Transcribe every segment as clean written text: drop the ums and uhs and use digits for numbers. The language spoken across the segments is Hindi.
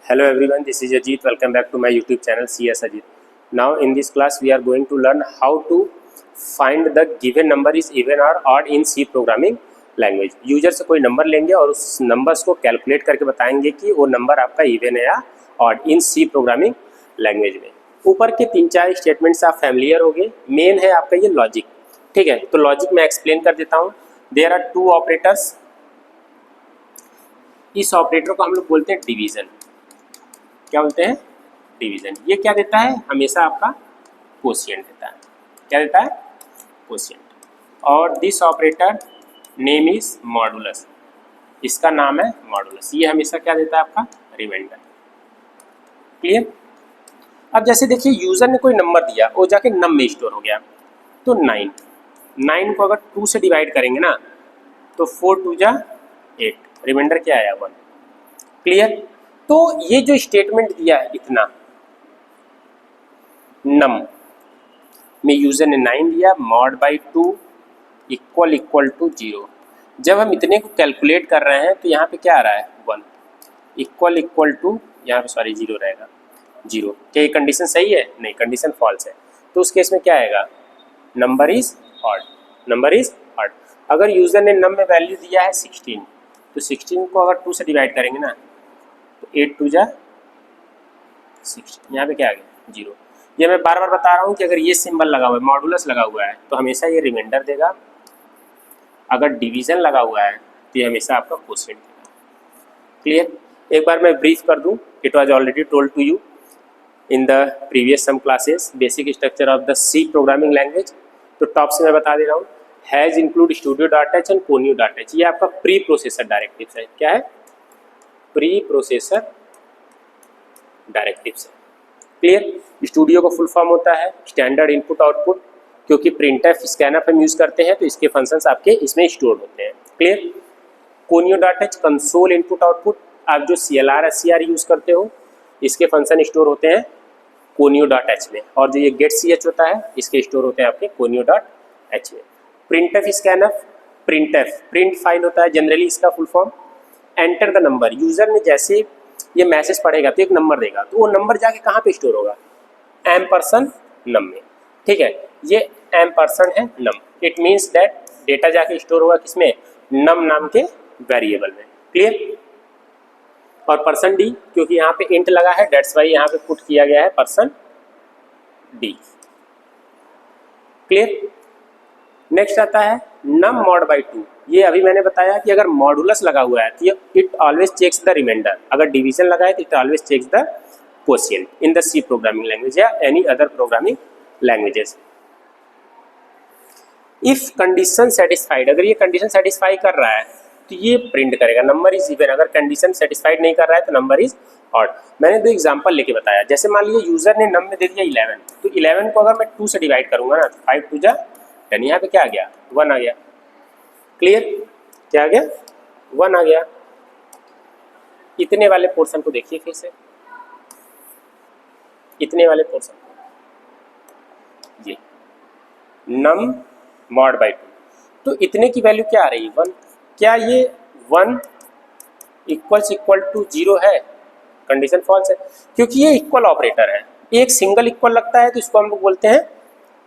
Hello everyone, this is Ajit. Welcome back to my YouTube channel CS Ajit. Now in this class we are going to learn how to find the given number is even or odd in C programming language. User से कोई नंबर लेंगे और उस नंबर्स को कैलकुलेट करके बताएंगे कि वो नंबर आपका इवन है या ऑड इन सी प्रोग्रामिंग लैंग्वेज में। ऊपर के 3-4 स्टेटमेंट्स आप फैमिलियर हो गए। मेन है आपका ये लॉजिक, ठीक है। तो लॉजिक मैं एक्सप्लेन कर देता हूँ। There are two operators. इस ऑपरेटर को हम लोग बोलते हैं डिवीजन। क्या बोलते हैं? डिवीजन। ये क्या देता है? हमेशा आपका कोशिएंट देता है। क्या देता है? कोशिएंट। और this operator name is modulus. इसका नाम है मॉडुलस। ये हमेशा क्या देता है? आपका रिमाइंडर। क्लियर? अब जैसे देखिए यूजर ने कोई नंबर दिया, वो जाके नम में स्टोर हो गया। तो 9 को अगर 2 से डिवाइड करेंगे ना तो 4 2 जा 8, रिमाइंडर क्या आया? 1। क्लियर? तो ये जो स्टेटमेंट दिया है इतना, नम में यूजर ने 9 दिया, मॉड बाई 2 इक्वल टू 0। जब हम इतने को कैलकुलेट कर रहे हैं तो यहाँ पे क्या आ रहा है? 1 इक्वल टू, यहाँ पे सॉरी 0 रहेगा, 0। क्या ये कंडीशन सही है? नहीं, कंडीशन फॉल्स है। तो उस केस में क्या आएगा? Number is odd. Number is odd. अगर यूजर ने नम में वैल्यू दिया है 16, तो 16 को अगर 2 से डिवाइड करेंगे ना तो 8 2 जा 16, यहाँ पे क्या आ गया? 0। ये मैं बार बार बता रहा हूँ कि अगर ये सिंबल लगा हुआ है, मॉडुलस लगा हुआ है, तो हमेशा ये रिमाइंडर देगा। अगर डिवीजन लगा हुआ है तो ये हमेशा आपका कोशिएंट देगा। क्लियर? एक बार मैं ब्रीफ कर दूँ। It was already told to you in the previous some classes basic structure of the C programming language. तो टॉप से मैं बता दे रहा हूँ, hash include stdio dot h and conio dot h. ये आपका प्री प्रोसेसर डायरेक्टिव्स है। क्या है? प्री प्रोसेसर डायरेक्टिव्स है। क्लियर? स्टूडियो का फुल फॉर्म होता है स्टैंडर्ड इनपुट आउटपुट, क्योंकि प्रिंटफ स्कैनफ हम यूज़ करते हैं तो इसके फंक्शंस आपके इसमें स्टोर होते हैं। Clear? Conio dot H console input output. आप जो CLR SCR यूज़ करते हो इसके फंक्शन स्टोर होते हैं कोनियो डॉट एच में, और जो ये गेट CH होता है इसके स्टोर होते हैं आपके कोनियो डॉट एच में। Printf scanf, printf print file होता है जनरली इसका full form. Enter the number. User ने जैसे ये मैसेज पढ़ेगा तो एक नंबर देगा, तो वो नंबर जाके कहाँ पे स्टोर होगा? एम्परसेंड नम में। ठीक है, ये एम्परसेंड है नम। इट मीन्स दैट डेटा जाके स्टोर होगा किसमें? नम नाम के वेरिएबल में। क्लियर? और परसेंट डी, क्योंकि यहाँ पे इंट लगा है दैट्स वाई यहाँ पे पुट किया गया है परसेंट डी। क्लियर? नेक्स्ट आता है नम मॉड बाई 2। ये अभी मैंने बताया कि अगर मॉडुलस लगा हुआ है तो it always checks the remainder. अगर डिवीजन लगा है तो it always checks the quotient in the C programming language या any other programming languages. If condition satisfied, अगर ये कंडीशन सेटिस्फाई कर रहा है तो ये प्रिंट करेगा नंबर इज इवन। अगर कंडीशन सेटिस्फाइड नहीं कर रहा है तो नंबर इज ऑड। मैंने 2 एग्जांपल लेके बताया। जैसे मान लीजिए यूजर ने नम में दे दिया 11, तो 11 को अगर मैं 2 से डिवाइड करूंगा ना तो 5 2 जा 10, यहाँ पे क्या आ गया? 1 आ गया। क्लियर? क्या आ गया? 1 आ गया। इतने वाले पोर्शन को देखिए फिर से, इतने वाले पोर्शन, ये नम मॉड बाई 2, तो इतने की वैल्यू क्या आ रही है? 1। क्या ये 1 इक्वल टू 0 है? कंडीशन फॉल्स है, क्योंकि ये इक्वल ऑपरेटर है। एक सिंगल इक्वल लगता है तो इसको हम लोग बोलते हैं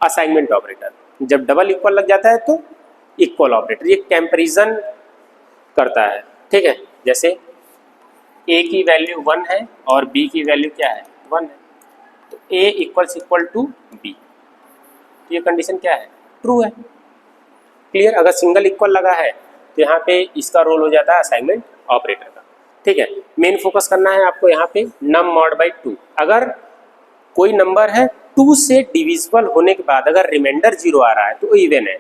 असाइनमेंट ऑपरेटर। जब डबल इक्वल लग जाता है तो इक्वल ऑपरेटर। ये कंपैरिजन करता है। ठीक है, जैसे a की वैल्यू 1 है और b की वैल्यू क्या है? 1 है, तो a इक्वल टू b। तो ये कंडीशन क्या है? ट्रू है। क्लियर? अगर सिंगल इक्वल लगा है तो यहाँ पे इसका रोल हो जाता है असाइनमेंट ऑपरेटर का। ठीक है, मेन फोकस करना है आपको यहाँ पे नम मॉड बाई 2। अगर कोई नंबर है 2 से डिविजिबल होने के बाद अगर रिमाइंडर 0 आ रहा है तो वो इवन है।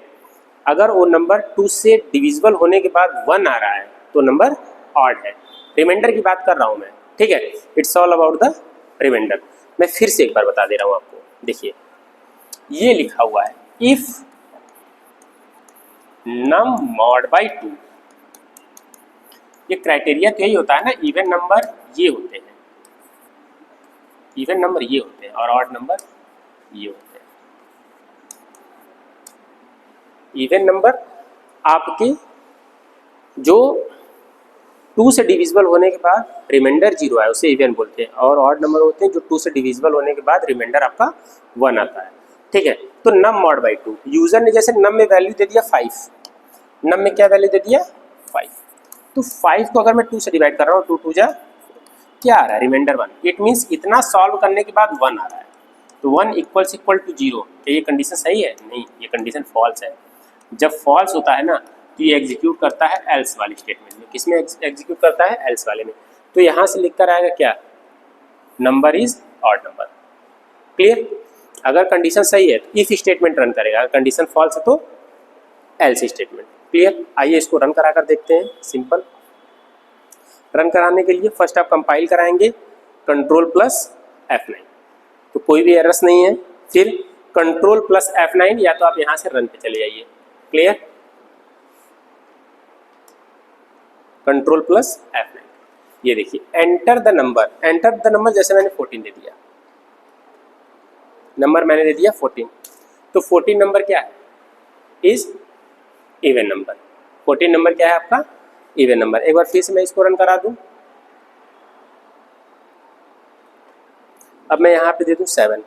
अगर वो नंबर 2 से डिविजिबल होने के बाद 1 आ रहा है तो नंबर ऑड है। रिमाइंडर की बात कर रहा हूँ मैं। ठीक है, it's all about the reminder. मैं फिर से एक बार बता दे रहा हूँ आपको। देखिए ये लिखा हुआ है इफ नम मॉड बाई 2। ये क्राइटेरिया तो यही होता है ना, इवन नंबर ये होते हैं, इवन नंबर ये होते हैं और ऑड नंबर ये होते हैं। इवन नंबर आपके जो 2 से डिविजिबल होने के बाद रिमाइंडर 0 है उसे इवन बोलते हैं, और ऑड नंबर होते हैं जो 2 से डिविजिबल होने के बाद रिमाइंडर आपका 1 आता है। ठीक है, तो नम मॉड बाई 2, यूजर ने जैसे नम में वैल्यू दे दिया 5, नम में क्या वैल्यू दे दिया 5, तो 5 को अगर मैं 2 से डिवाइड कर रहा हूँ 2 2 जा क्या आ रहा है रिमाइंडर 1, इट मीन्स इतना सॉल्व करने के बाद 1 आ रहा है, तो 1 इक्वल टू 0। क्या ये कंडीशन सही है? नहीं, ये कंडीशन फॉल्स है। जब फॉल्स होता है ना तो ये एग्जीक्यूट करता है एल्स वाली स्टेटमेंट में। किस में एग्जीक्यूट करता है? एल्स वाले में। तो यहाँ से लिख कर आएगा क्या? Number is odd number. Clear? अगर कंडीशन सही है तो इफ स्टेटमेंट रन करेगा, अगर कंडीशन फॉल्स है तो एल्स स्टेटमेंट। क्लियर? आइए इसको रन करा कर देखते हैं। सिंपल रन कराने के लिए फर्स्ट आप कंपाइल कराएंगे कंट्रोल प्लस F9, तो कोई भी एरर्स नहीं है। फिर कंट्रोल प्लस F9 या तो आप यहाँ से रन पे चले जाइए। क्लियर? कंट्रोल प्लस F9, ये देखिए enter the number, enter the number जैसे मैंने 14 दे दिया, नंबर मैंने दे दिया 14, तो 14 नंबर क्या है? Is even number. 14 नंबर क्या है आपका? Even number. एक बार फिर से मैं इसको रन करा दूं, अब मैं यहाँ पे दे दूं 7,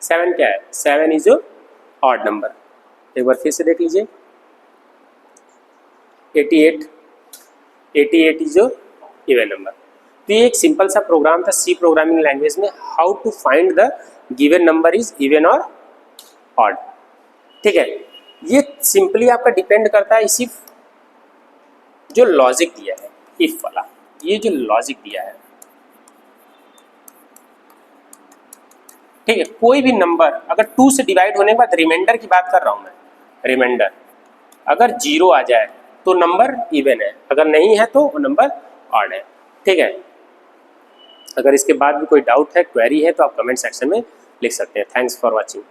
7 क्या है? 7 इज ऑड नंबर। एक बार फिर से देख लीजिए 88, 88 इज इवन नंबर। तो ये एक सिंपल सा प्रोग्राम था सी प्रोग्रामिंग लैंग्वेज में, how to find the given number is even और ऑड। ठीक है, ये सिंपली आपका डिपेंड करता है इसी जो लॉजिक दिया है इफ वाला, ये जो लॉजिक दिया है। ठीक है, कोई भी नंबर अगर 2 से डिवाइड होने के बाद, रिमाइंडर की बात कर रहा हूं मैं, रिमाइंडर अगर 0 आ जाए तो नंबर इवन है, अगर नहीं है तो वो नंबर ऑड है। ठीक है, अगर इसके बाद भी कोई डाउट है, क्वेरी है, तो आप कमेंट सेक्शन में लिख सकते हैं। Thanks for watching.